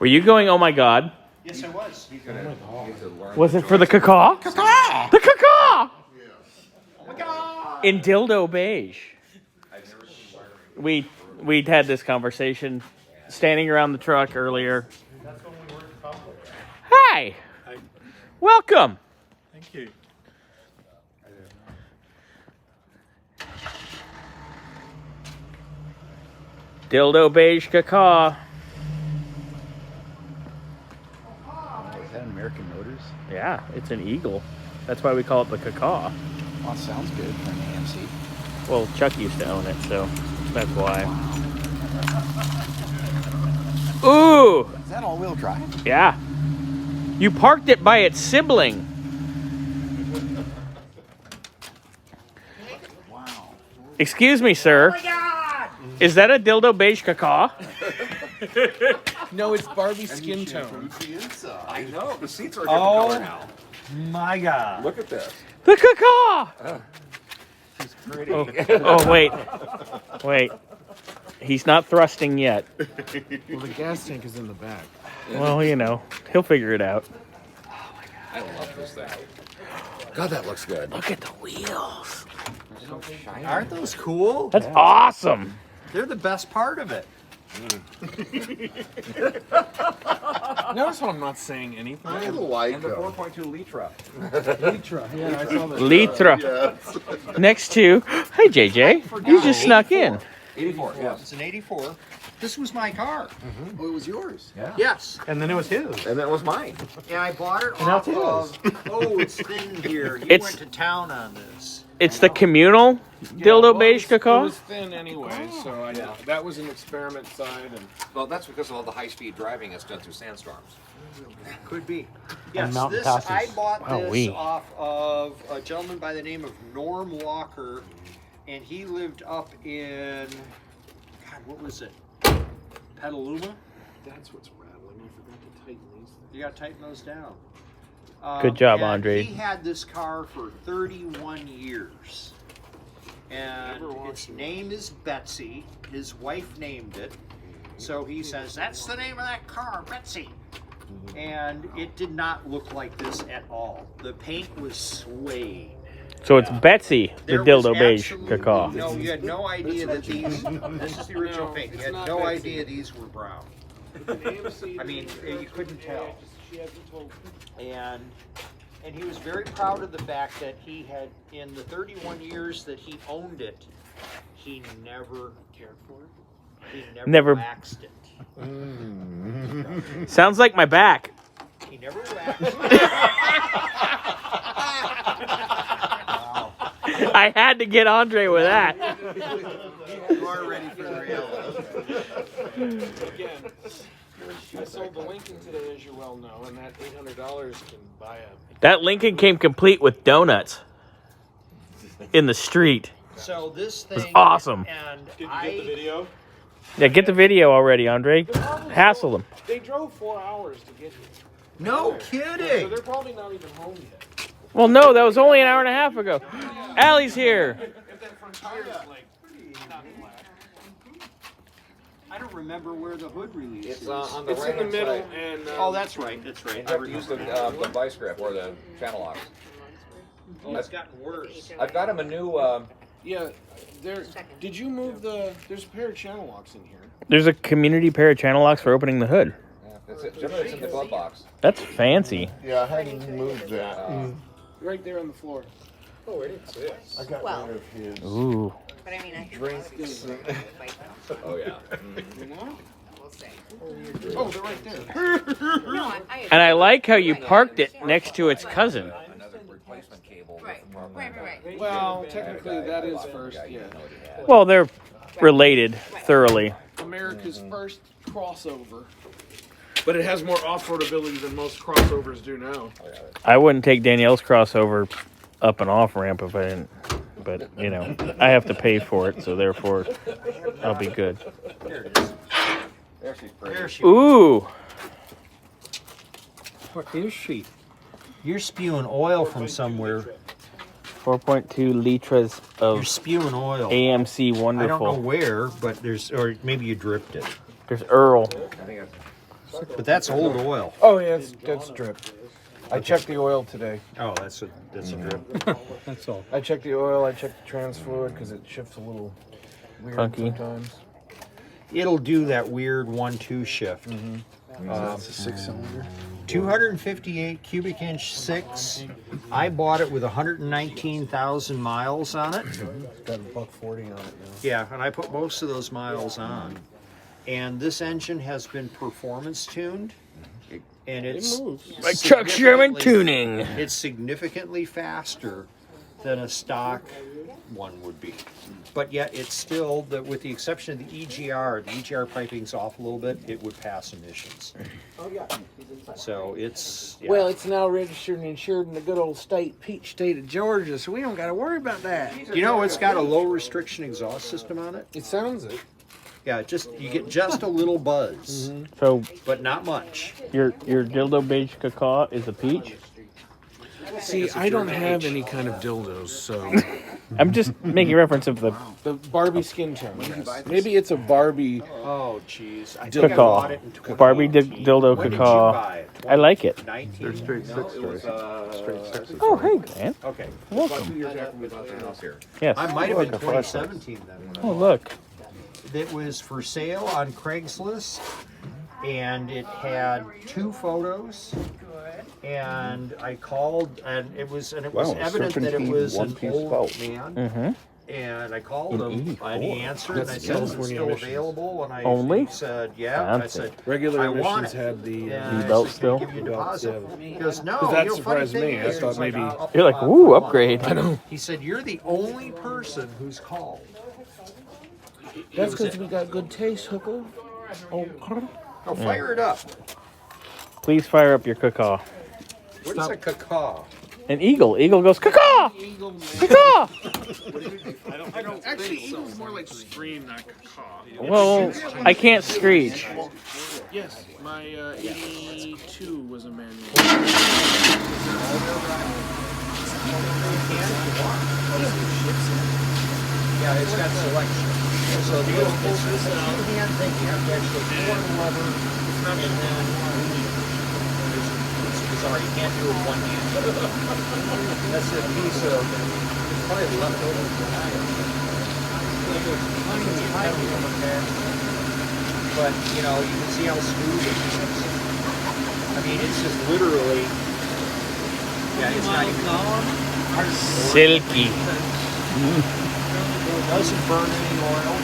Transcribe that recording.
Were you going, oh my God? Yes, I was. Was it for the caw-caw? Caw-caw! The caw-caw! Oh my God! In dildo beige. We'd had this conversation standing around the truck earlier. Hi! Welcome! Thank you. Dildo beige caw-caw. Is that American Motors? Yeah, it's an Eagle. That's why we call it the caw-caw. Well, sounds good for an AMC. Well, Chuck used to own it, so that's why. Ooh! Is that all-wheel drive? Yeah. You parked it by its sibling. Wow. Excuse me, sir. Oh my God! Is that a dildo beige caw-caw? No, it's Barbie skin tone. I know. The seats are a different color now. My God. Look at this. The caw-caw! She's pretty. Oh, wait. He's not thrusting yet. Well, the gas tank is in the back. Well, you know, he'll figure it out. I love this thing. God, that looks good. Look at the wheels. So shiny. Aren't those cool? That's awesome. They're the best part of it. Notice how I'm not saying anything. I like And the them. 4.2 Litra. Litra. Yeah, I saw that. Litra. Yes. Next to, hey JJ, you just snuck in. 84, yes. It's an 84. This was my car. Oh, it was yours. Yeah. Yes. And then it was his. And that was mine. And I bought it now off it's of... Oh, it's thin here. You It's- went to town on this. It's the communal dildo beige It caw-caw. was thin anyway, so that was an experiment side. And Well, that's because of all the high-speed driving that's done through sandstorms. Could be. Yes, mountain this passes. I bought this Wowee. off of a gentleman by the name of Norm Walker, and he lived up in, God, what was it? Petaluma? that's what's rattling. I forgot to tighten these things. You gotta tighten those down. Good job, and Andre. He had this car for 31 years. And Never watched its it. name is Betsy. His wife named it. So he says, that's the name of that car, Betsy. And it did not look like this at all. The paint was suede. So it's Betsy, the There dildo was beige absolutely caw-caw. No, you had no idea that these, this is the original No, paint. You it's had not no Betsy. idea these were brown. AMC. I mean, you couldn't tell. She hasn't told me. And he was very proud of the fact that he had, in the 31 years that he owned it, he never Cared for it. he Never- waxed it. Sounds like my back. He never waxed it. Wow. I had to get Andre with that. You are ready for the reality. Again, I sold the Lincoln today, as you well know, and that $800 can buy a. That Lincoln came complete with donuts in the street. So this thing was awesome. And Did you get the video? Yeah, get the video already, Andre. Hassle them. They drove 4 hours to get here. No So kidding. they're probably not even home yet. Well, no, that was only an hour and a half ago. Allie's here. If that front tire is like not flat. I don't remember where the hood release It's is. on the It's in the right-hand middle, side. and Oh, that's right. That's right. You have to use the vice grip or the channel locks. Oh, it's gotten worse. I've got him a new... yeah. There. Did you move the? There's a pair of channel locks in here. There's a community pair of channel locks for opening the hood. it's generally it's in the glove box. That's fancy. Yeah, I hadn't moved that. Right there on the floor. Oh, it is. I got rid of his Ooh. But I mean, I drinks. Oh, yeah. will say. Oh, they're right there. No, And I like how you parked it next to its cousin. Another replacement cable. Right, right. Well, technically that is first. Yeah. Well, they're related thoroughly. America's first crossover. But it has more off-road ability than most crossovers do now. I wouldn't take Danielle's crossover up and off ramp if I didn't. But, you know, I have to pay for it, so therefore I'll be good. There it is. There she's pretty. There she Ooh. What is she? You're spewing oil from somewhere. 4.2 liters You're of spewing oil. AMC I don't know Wonderful. where, but there's, or maybe you dripped it. There's Earl. I think it's But that's old oil. Oh yeah, that's drip. I checked the oil today. Oh, that's a drip. That's all. I checked the oil. I checked the trans fluid because it shifts a little weird Funky. sometimes. It'll do that weird 1-2 shift. That's a 6-cylinder. 258 cubic inch 6. I bought it with 119,000 miles on it. It's got a $140 on it now. Yeah, and I put most of those miles on. And this engine has been performance tuned. And it's Like Chuck Sherman tuning. It's significantly faster than a stock one would be. But yet it's still, with the exception of the EGR piping's off a little bit, it would pass emissions. So it's, yeah. Well, it's now registered and insured in the good old peach state of Georgia, so we don't got to worry about that. You know, it's got a low restriction exhaust system on it. It sounds it. Yeah, you get just a little buzz, So but not much. your dildo beige caw-caw is a peach? See, I don't have any kind of dildos, so I'm just making reference of the the Barbie skin tone. Yes. Maybe it's a Barbie. Oh, jeez. I think I caw-caw. bought it in 20. Barbie dildo When did you caw-caw. buy it? I like it. 19? They're straight sixes. Straight sixes. Oh, hey, man. Okay. About 2 years after we bought the house here. Yes. I might have been Look, a flashlight. 2017 then. When I Oh, bought look. it. It was for sale on Craigslist, and it had 2 photos. And I called, and it was Wow, evident that it serpentine was an one-piece old spout. man. Mm-hmm. And I called In him, 84. and he answered, and I That's said, "Is it California still emissions. available?" And Only? he said, "Yeah." And I Fancy. said, Regular "I want emissions it." had the. And I belt said, still? "Can I give you a Belts, deposit?" yeah. He goes, "No." 'Cause that you know, funny surprised thing me. I is, thought it's like, maybe- up You're like, on woo, a month. upgrade. I know. He said, "You're the only person who's called." That's was because it. we got good taste, hooker. Oh, Oh, fire it up. Please fire up your caw-caw. What is a caw-caw? An eagle. Eagle goes caw-caw. Caw-caw. Actually, eagle's more like scream, not caw. Well, I can't screech. Yes, my 82 was a manual. Yeah, it's got selection. So the it's this two-hand thing. You have to actually pull the lever, and then it's bizarre. You can't do it one hand. That's a piece of it's probably left over from But you know, you can see how smooth it is. I mean, it's just literally. Yeah, it's not even Silky. It doesn't burn any oil.